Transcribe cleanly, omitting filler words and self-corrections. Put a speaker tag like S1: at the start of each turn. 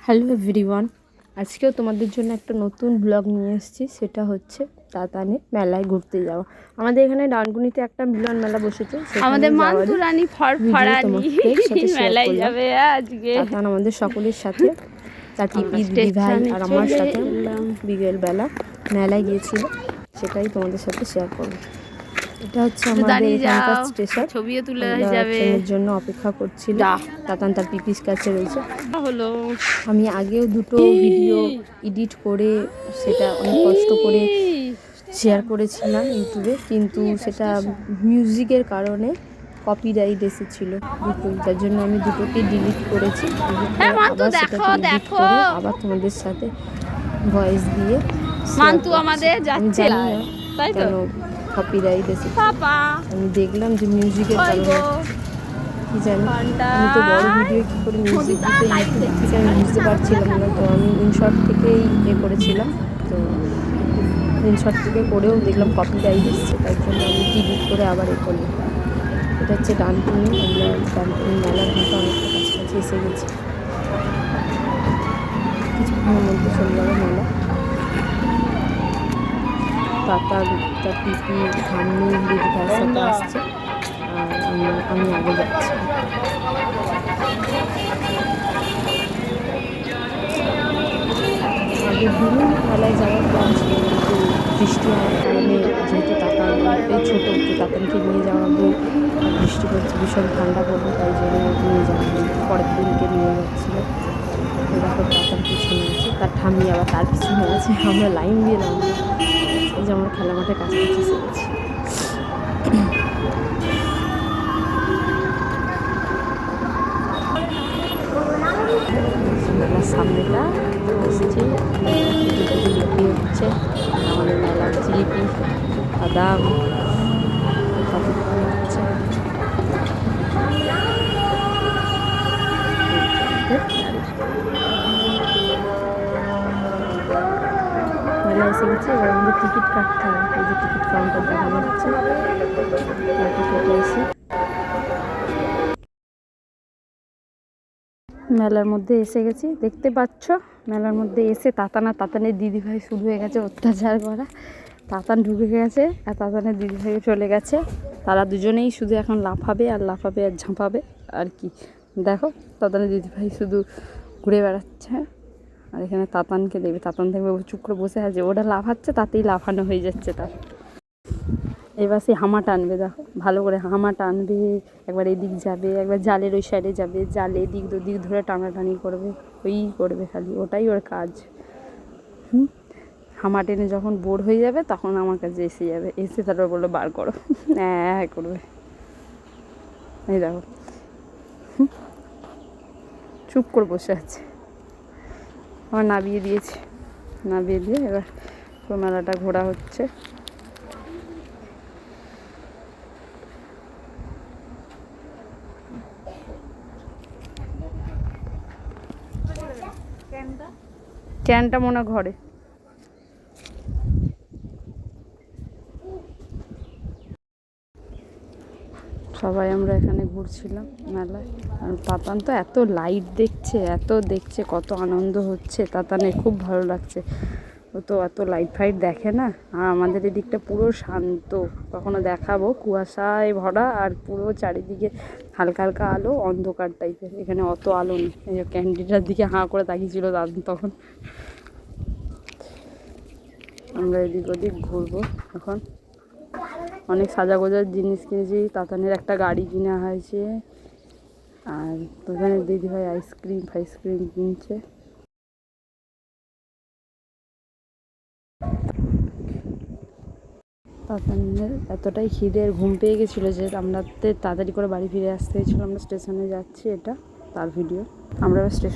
S1: Hello everyone, আজকেও তোমাদের জন্য একটা নতুন ব্লগ নিয়ে এসেছি। সেটা হচ্ছে তাতানে মেলায় ঘুরতে যাওয়া। আমাদের এখানে ডানকুনিতে একটা মিলন মেলা বসেছে,
S2: আমাদের মান্তুরানি ফরফরানি মেলায় যাবে আজকে।
S1: তাতান আমাদের সকলের সাথে, তার পিপি দিদি ভাই আর আমার সাথে বিকেলবেলা মেলায় গিয়েছিল, সেটাই তোমাদের সাথে শেয়ার করবো। এটা হচ্ছে আমাদের এখানকার স্টেশন।
S2: ছবিও তুলে
S1: যাবে, ট্রেনের জন্য অপেক্ষা করছিল। তাতান তার পিপির কাছে রয়েছে।
S2: হলো
S1: আমি আগেও দুটো ভিডিও এডিট করে সেটা অনেক কষ্ট করে শেয়ার করেছিলাম ইউটিউবে, কিন্তু সেটা মিউজিকের কারণে কপিরাইট এসেছিল দুটোই, যার জন্য আমি দুটোকে ডিলিট করেছি। আবার সেটাকে এডিট করে আবার তোমাদের সাথে ভয়েস দিয়ে
S2: আমি
S1: জানি না কেন কপিরাইট এসেছে। আমি দেখলাম যে মিউজিকের কারণে, কি জানি, আমি তো বড় ভিডিও কী করে মিউজিক দিতে ইউটিউব থেকে আমি বুঝতে পারছিলাম না। তো আমি ইনশর্ট থেকেই করেছিলাম, তো ইনশর্ট থেকে করেও দেখলাম কপিরাইট এসেছে, তার জন্য আমি ডিলিট করে আবার করলাম। এটা হচ্ছে ডানকুনি। আমরা ডানকুনি মেলার মতো অনেকটা কাছাকাছি এসে গেছি, কিছুক্ষণের মধ্যে চলে যাবে মেলা। তাতার তার পিপি ঠাম্মি দিদি ভাইয়ের সাথে আসছে, আর আমি আগে যাচ্ছি। আগের দিনই মেলায় যাওয়ার প্ল্যান ছিল, কিন্তু বৃষ্টি হওয়ার কারণে, যেহেতু তাতান ছোটো, একটু তাতানকে নিয়ে যাওয়াবো, আর বৃষ্টি পড়ছে, ভীষণ ঠান্ডা পড়বে, তাই জন্য নিয়ে যাওয়া হয়নি। পরের দিনকে নিয়ে যাচ্ছিলো। দেখো তাতার পিছনে আছে, তার ঠাম্মি আবার তার পিছনে আছে। আমরা লাইন দিয়ে নামবো, এই যে আমরা খেলা মাঠের কাছাকাছি এসে গেছি। মেলার সামনেটা এসেছি, জিলিপি হচ্ছে, আমাদের মেলার জিলিপি, বাদাম হচ্ছে। মেলা এসে গেছে, এবার আমাদের টিকিট কাটতে হবে। এই যে টিকিট কাউন্টার দেখা যাচ্ছে, কেটে এসে মেলার মধ্যে এসে গেছি। দেখতে পাচ্ছ, মেলার মধ্যে এসে তাতানের দিদিভাই শুরু হয়ে গেছে অত্যাচার করা। তাতান ঢুকে গেছে আর তাতানের দিদিভাই চলে গেছে। তারা দুজনেই শুধু এখন লাফাবে আর ঝাঁপাবে আর কি। দেখো তাতানের দিদিভাই শুধু ঘুরে বেড়াচ্ছে, আর এখানে তাতানকে দেখবে, তাতান দেখবে চুপ করে বসে আছে, ওটা লাফাচ্ছে, তাতেই লাফানো হয়ে যাচ্ছে তার। এবার সে হামা টানবে, দেখো ভালো করে হামা টানবে, একবার এদিক যাবে, একবার জালের ওই সাইডে যাবে, জালে এদিক ওদিক ধরে টানাটানি করবে, ওই করবে খালি, ওটাই ওর কাজ। হামা টেনে যখন বোর হয়ে যাবে তখন আমার কাছে এসে যাবে, এসে তারপর বললো বার করো, হ্যাঁ করবে। এই দেখো চুপ করে বসে আছে। আমার নামিয়ে দিয়েছে, নামিয়ে দিয়ে এবার মেলাটা ঘোরা হচ্ছে। ক্যানটা মনে ঘরে। সবাই আমরা এখানে ঘুরছিলাম মেলায়, আর তাতান তো এত লাইট দেখছে, কত আনন্দ হচ্ছে, তাতানের খুব ভালো লাগছে। ও তো এত লাইট ফাইট দেখে না, আর আমাদের এদিকটা পুরো শান্ত। কখনো দেখাবো, কুয়াশায় ভরা আর পুরো চারিদিকে হালকা হালকা আলো, অন্ধকার টাইপের। এখানে অত আলো নেই। এই ক্যান্ডিটার দিকে হাঁ করে তাকিয়েছিল দাদু তখন। আমরা এদিক ওদিক ঘুরবো এখন। অনেক সাজাগোজার জিনিস কিনেছি, তাতানের একটা গাড়ি কিনা হয়েছে, আর তাতানের দিদিভাই আইসক্রিম কিনছে। তাতানের এতটাই খিদের, ঘুম পেয়ে গেছিলো যে আমরা তাড়াতাড়ি করে বাড়ি ফিরে আসতে হয়েছিলো। আমরা স্টেশনে যাচ্ছি, এটা তার ভিডিও। আমরা স্টেশন